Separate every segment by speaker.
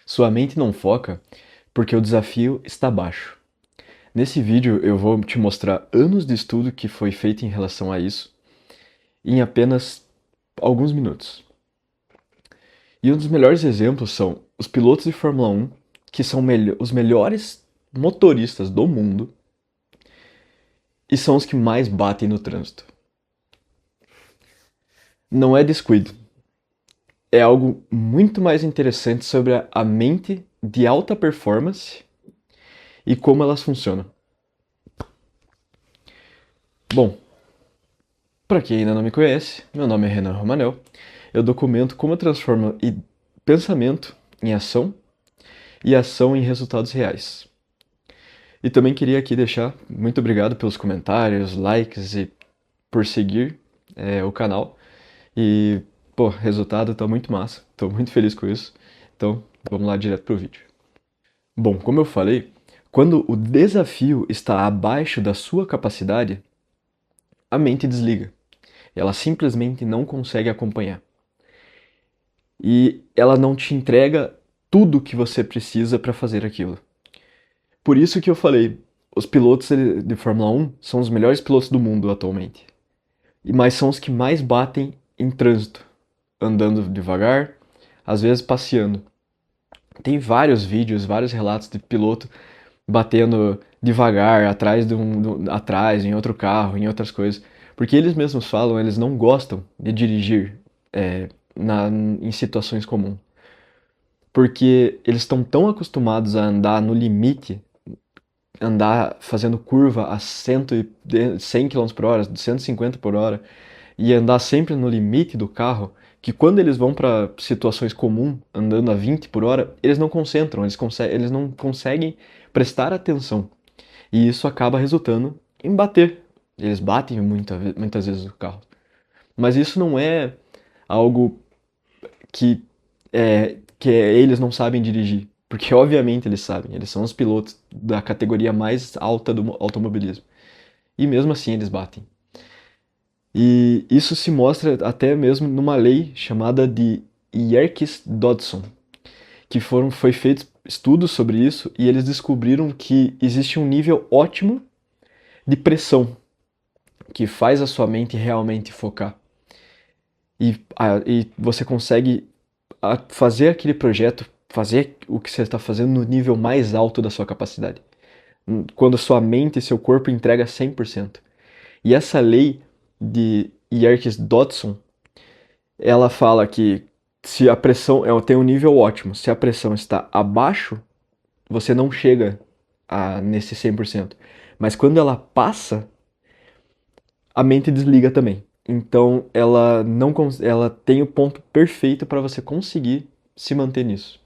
Speaker 1: Sua mente não foca porque o desafio está baixo. Nesse vídeo eu vou te mostrar anos de estudo que foi feito em relação a isso em apenas alguns minutos. E um dos melhores exemplos são os pilotos de Fórmula 1, que são os melhores motoristas do mundo e são os que mais batem no trânsito. Não é descuido, é algo muito mais interessante sobre a mente de alta performance e como elas funcionam. Bom, para quem ainda não me conhece, meu nome é Renan Romanel. Eu documento como eu transformo pensamento em ação e ação em resultados reais. E também queria aqui deixar muito obrigado pelos comentários, likes e por seguir o canal. E, pô, resultado tá muito massa. Tô muito feliz com isso. Então, vamos lá direto pro vídeo. Bom, como eu falei, quando o desafio está abaixo da sua capacidade, a mente desliga. Ela simplesmente não consegue acompanhar. E ela não te entrega tudo que você precisa para fazer aquilo. Por isso que eu falei, os pilotos de Fórmula 1 são os melhores pilotos do mundo atualmente. Mas são os que mais batem em trânsito, andando devagar, às vezes passeando. Tem vários vídeos, vários relatos de piloto batendo devagar, atrás, em outro carro, em outras coisas. Porque eles mesmos falam, eles não gostam de dirigir em situações comuns. Porque eles estão tão acostumados a andar no limite, andar fazendo curva a 100 km por hora, 150 por hora, e andar sempre no limite do carro, que quando eles vão para situações comuns, andando a 20 por hora, eles não concentram, eles não conseguem prestar atenção. E isso acaba resultando em bater. Eles batem muitas vezes o carro. Mas isso não é algo que eles não sabem dirigir. Porque obviamente eles sabem, eles são os pilotos da categoria mais alta do automobilismo. E mesmo assim eles batem. E isso se mostra até mesmo numa lei chamada de Yerkes-Dodson, que foi feito estudos sobre isso e eles descobriram que existe um nível ótimo de pressão que faz a sua mente realmente focar. E você consegue fazer aquele projeto, fazer o que você está fazendo no nível mais alto da sua capacidade. Quando sua mente e seu corpo entrega 100%. E essa lei de Yerkes-Dodson, ela fala que se a pressão tem um nível ótimo, se a pressão está abaixo, você não chega nesse 100%. Mas quando ela passa, a mente desliga também. Então ela não ela tem o ponto perfeito para você conseguir se manter nisso.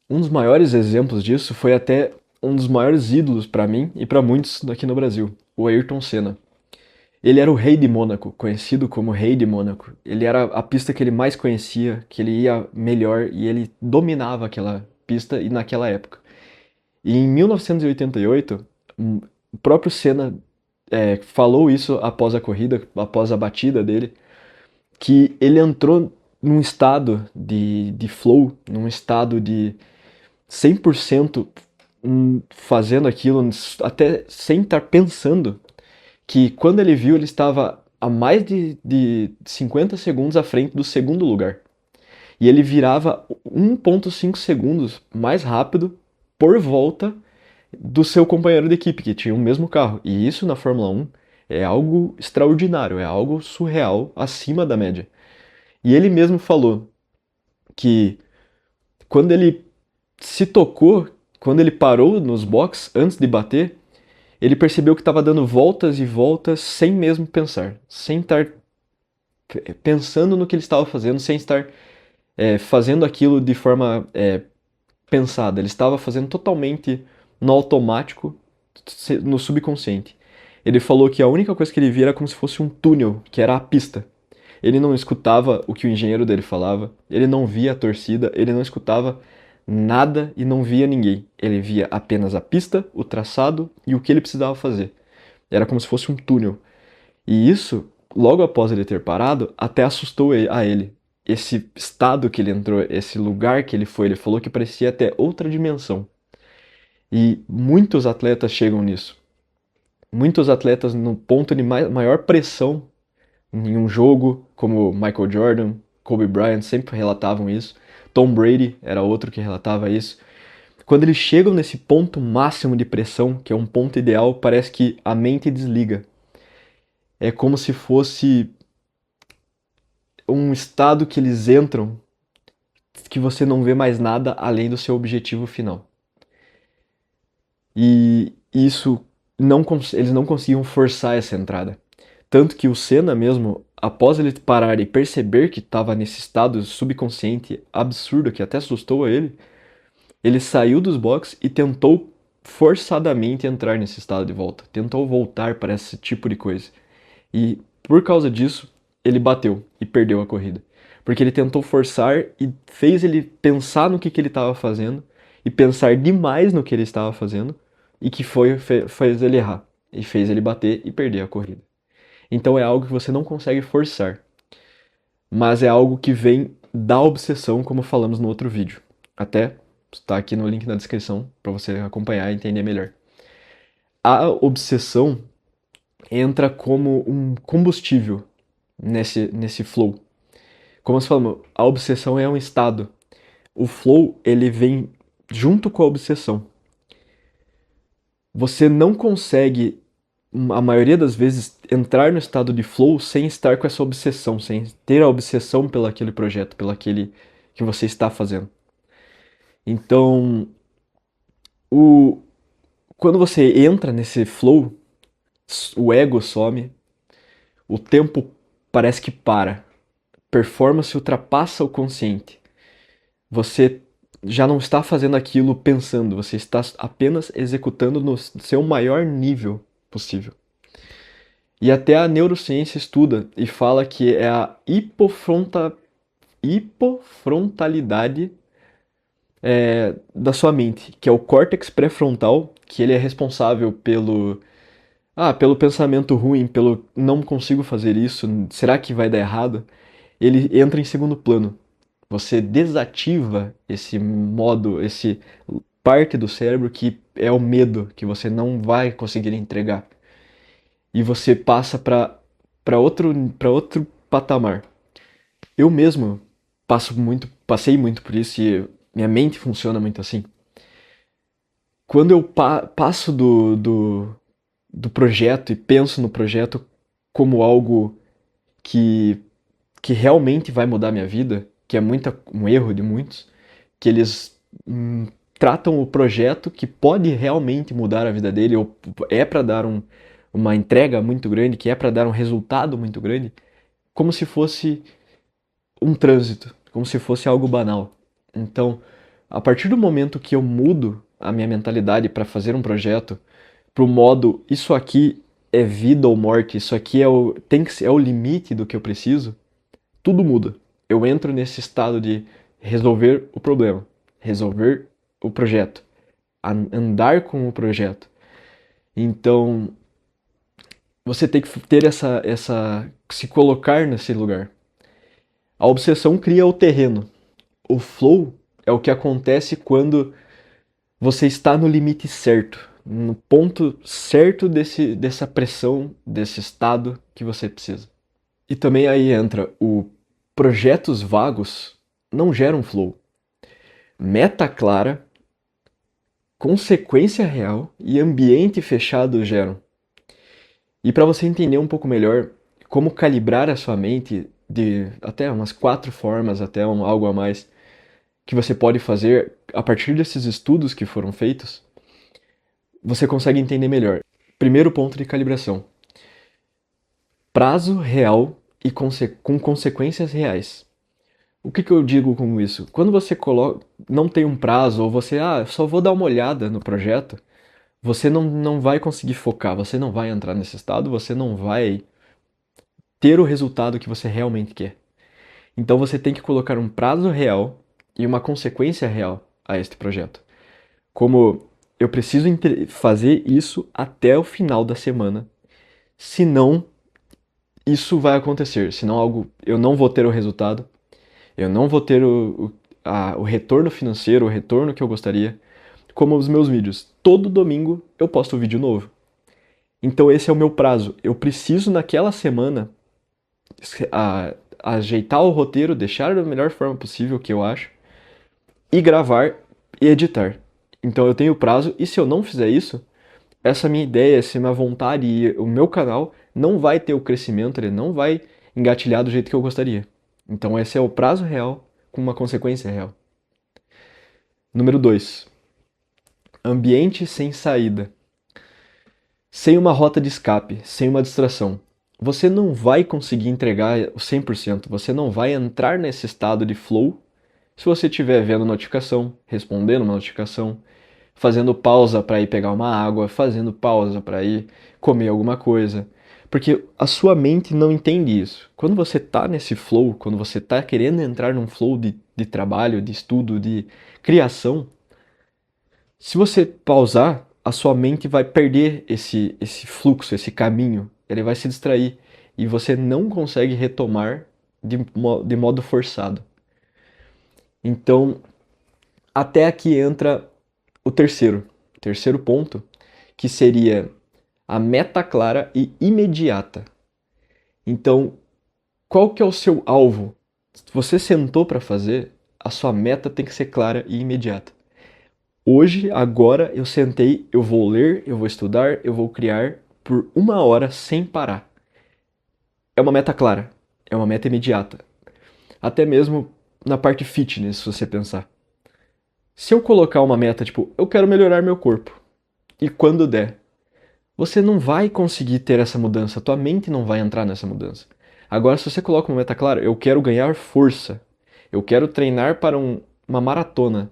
Speaker 1: Um dos maiores exemplos disso foi até um dos maiores ídolos para mim e para muitos aqui no Brasil, o Ayrton Senna. Ele era o rei de Mônaco, conhecido como rei de Mônaco. Ele era a pista que ele mais conhecia, que ele ia melhor e ele dominava aquela pista e naquela época. E em 1988, o próprio Senna falou isso após a corrida, após a batida dele, que ele entrou num estado de flow, num estado de 100% fazendo aquilo, até sem estar pensando, que quando ele viu, ele estava a mais de 50 segundos à frente do segundo lugar. E ele virava 1,5 segundos mais rápido por volta do seu companheiro de equipe, que tinha o mesmo carro. E isso na Fórmula 1 é algo extraordinário, é algo surreal, acima da média. E ele mesmo falou que quando ele se tocou, quando ele parou nos boxes antes de bater, ele percebeu que estava dando voltas e voltas sem mesmo pensar, sem estar pensando no que ele estava fazendo, sem estar fazendo aquilo de forma pensada. Ele estava fazendo totalmente no automático, no subconsciente. Ele falou que a única coisa que ele via era como se fosse um túnel, que era a pista. Ele não escutava o que o engenheiro dele falava, ele não via a torcida, ele não escutava nada e não via ninguém. Ele via apenas a pista, o traçado e o que ele precisava fazer. Era como se fosse um túnel. E isso, logo após ele ter parado, até assustou a ele. esse estado que ele entrou, esse lugar que ele foi, ele falou que parecia até outra dimensão. E muitos atletas chegam nisso. Muitos atletas no ponto de maior pressão em um jogo, como Michael Jordan, Kobe Bryant sempre relatavam isso. Tom Brady era outro que relatava isso. Quando eles chegam nesse ponto máximo de pressão, que é um ponto ideal, parece que a mente desliga. É como se fosse um estado que eles entram que você não vê mais nada além do seu objetivo final. E isso eles não conseguiam forçar essa entrada. Tanto que o Senna mesmo, após ele parar e perceber que estava nesse estado subconsciente absurdo que até assustou ele saiu dos boxes e tentou forçadamente entrar nesse estado de volta. Tentou voltar para esse tipo de coisa. E por causa disso, ele bateu e perdeu a corrida. Porque ele tentou forçar e fez ele pensar no que ele estava fazendo e pensar demais no que ele estava fazendo e que fez ele errar e fez ele bater e perder a corrida. Então é algo que você não consegue forçar, mas é algo que vem da obsessão, como falamos no outro vídeo. Até está aqui no link na descrição para você acompanhar e entender melhor. A obsessão entra como um combustível nesse flow. Como você falou, a obsessão é um estado. O flow, ele vem junto com a obsessão. Você não consegue, a maioria das vezes, entrar no estado de flow sem estar com essa obsessão, sem ter a obsessão pelo aquele projeto, pelo aquele que você está fazendo. Então, quando você entra nesse flow, o ego some, o tempo parece que para. Performance ultrapassa o consciente. Você já não está fazendo aquilo pensando, você está apenas executando no seu maior nível possível. E até a neurociência estuda e fala que é a hipofrontalidade da sua mente, que é o córtex pré-frontal, que ele é responsável pelo pensamento ruim, pelo não consigo fazer isso, será que vai dar errado? Ele entra em segundo plano. Você desativa esse modo, esse parte do cérebro que é o medo, que você não vai conseguir entregar. E você passa para outro patamar. Eu mesmo passei muito por isso e minha mente funciona muito assim. Quando eu passo do projeto e penso no projeto como algo que, que realmente vai mudar minha vida, que é um erro de muitos, que eles tratam o projeto que pode realmente mudar a vida dele, ou é para dar uma entrega muito grande, que é para dar um resultado muito grande, como se fosse um trânsito, como se fosse algo banal. Então, a partir do momento que eu mudo a minha mentalidade para fazer um projeto pro modo isso aqui é vida ou morte, isso aqui é o limite do que eu preciso, tudo muda. Eu entro nesse estado de resolver o problema, resolver o projeto, andar com o projeto. Então, você tem que ter se colocar nesse lugar. A obsessão cria o terreno. O flow é o que acontece quando você está no limite certo, no ponto certo dessa pressão, desse estado que você precisa. E também aí entra o projetos vagos não geram flow. Meta clara, consequência real e ambiente fechado geram. E para você entender um pouco melhor como calibrar a sua mente de até umas 4 formas, até algo a mais, que você pode fazer a partir desses estudos que foram feitos, você consegue entender melhor. Primeiro ponto de calibração: prazo real e com consequências reais. O que eu digo com isso? Quando você não tem um prazo, ou você, só vou dar uma olhada no projeto, você não vai conseguir focar, você não vai entrar nesse estado, você não vai ter o resultado que você realmente quer. Então você tem que colocar um prazo real e uma consequência real a este projeto. Como eu preciso fazer isso até o final da semana, senão isso vai acontecer, senão eu não vou ter o resultado Eu não vou ter o retorno financeiro, o retorno que eu gostaria, como os meus vídeos. Todo domingo eu posto um vídeo novo. Então esse é o meu prazo. Eu preciso naquela semana ajeitar o roteiro, deixar da melhor forma possível, que eu acho, e gravar e editar. Então eu tenho prazo, e se eu não fizer isso, essa minha ideia, essa minha vontade e o meu canal não vai ter o crescimento, ele não vai engatilhar do jeito que eu gostaria. Então esse é o prazo real com uma consequência real. Número 2. Ambiente sem saída. Sem uma rota de escape, sem uma distração. Você não vai conseguir entregar o 100%, você não vai entrar nesse estado de flow se você estiver vendo notificação, respondendo uma notificação, fazendo pausa para ir pegar uma água, fazendo pausa para ir comer alguma coisa. Porque a sua mente não entende isso. Quando você está nesse flow, quando você está querendo entrar num flow de trabalho, de estudo, de criação, se você pausar, a sua mente vai perder esse fluxo, esse caminho. Ele vai se distrair e você não consegue retomar de modo forçado. Então, até aqui entra o terceiro ponto, que seria a meta clara e imediata. Então, qual que é o seu alvo? Se você sentou para fazer, a sua meta tem que ser clara e imediata. Hoje, agora, eu sentei, eu vou ler, eu vou estudar, eu vou criar por 1 hora sem parar. É uma meta clara, é uma meta imediata. Até mesmo na parte fitness, se você pensar. Se eu colocar uma meta tipo, eu quero melhorar meu corpo, e quando der, você não vai conseguir ter essa mudança, tua mente não vai entrar nessa mudança. Agora, se você coloca uma meta clara, eu quero ganhar força, eu quero treinar para uma maratona,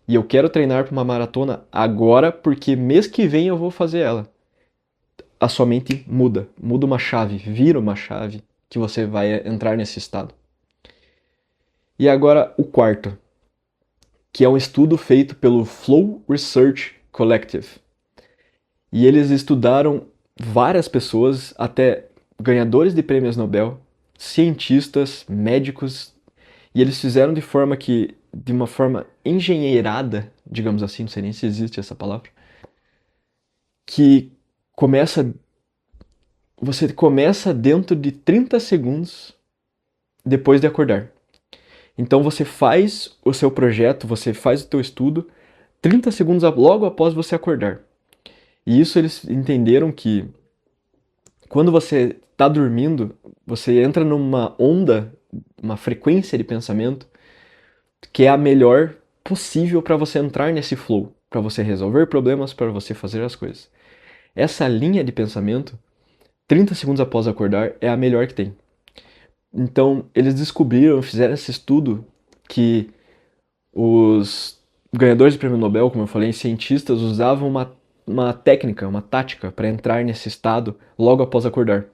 Speaker 1: e eu quero treinar para uma maratona agora, porque mês que vem eu vou fazer ela. A sua mente muda uma chave, vira uma chave que você vai entrar nesse estado. E agora o quarto, que é um estudo feito pelo Flow Research Collective. E eles estudaram várias pessoas, até ganhadores de prêmios Nobel, cientistas, médicos, e eles fizeram de uma forma engenheirada, digamos assim, não sei nem se existe essa palavra, que começa, você começa dentro de 30 segundos depois de acordar. Então você faz o seu projeto, você faz o teu estudo 30 segundos logo após você acordar. E isso eles entenderam que quando você está dormindo, você entra numa onda, uma frequência de pensamento que é a melhor possível para você entrar nesse flow, para você resolver problemas, para você fazer as coisas. Essa linha de pensamento, 30 segundos após acordar, é a melhor que tem. Então, eles descobriram, fizeram esse estudo que os ganhadores de prêmio Nobel, como eu falei, cientistas usavam uma técnica, uma tática para entrar nesse estado logo após acordar.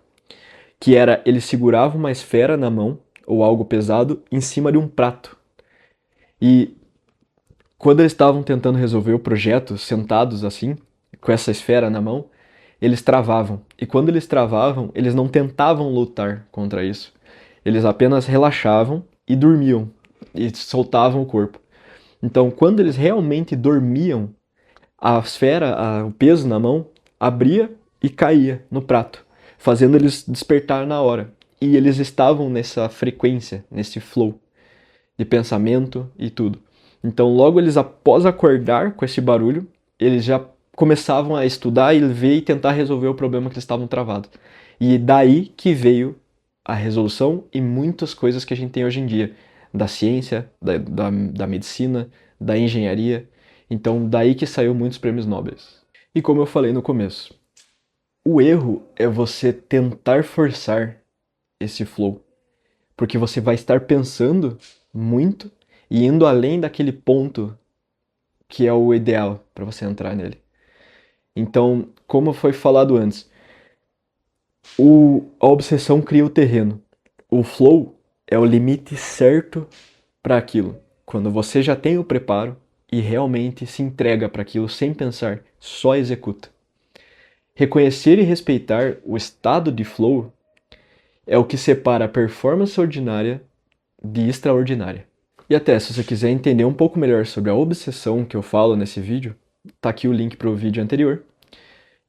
Speaker 1: Que era, eles seguravam uma esfera na mão, ou algo pesado, em cima de um prato. E quando eles estavam tentando resolver o projeto, sentados assim, com essa esfera na mão, eles travavam. E quando eles travavam, eles não tentavam lutar contra isso. Eles apenas relaxavam e dormiam, e soltavam o corpo. Então, quando eles realmente dormiam, a esfera, o peso na mão, abria e caía no prato, fazendo eles despertar na hora. E eles estavam nessa frequência, nesse flow de pensamento e tudo. Então, logo eles, após acordar com esse barulho, eles já começavam a estudar e ver e tentar resolver o problema que eles estavam travados. E daí que veio a resolução e muitas coisas que a gente tem hoje em dia, da ciência, da medicina, da engenharia. Então, daí que saiu muitos prêmios Nobel. E como eu falei no começo, o erro é você tentar forçar esse flow, porque você vai estar pensando muito e indo além daquele ponto que é o ideal para você entrar nele. Então, como foi falado antes, a obsessão cria o terreno. O flow é o limite certo para aquilo. Quando você já tem o preparo e realmente se entrega para aquilo sem pensar, só executa. Reconhecer e respeitar o estado de flow é o que separa a performance ordinária de extraordinária. E até, se você quiser entender um pouco melhor sobre a obsessão que eu falo nesse vídeo, tá aqui o link para o vídeo anterior.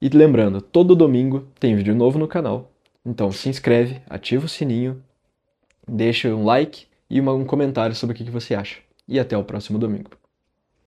Speaker 1: E lembrando, todo domingo tem vídeo novo no canal. Então se inscreve, ativa o sininho, deixa um like e um comentário sobre o que você acha. E até o próximo domingo.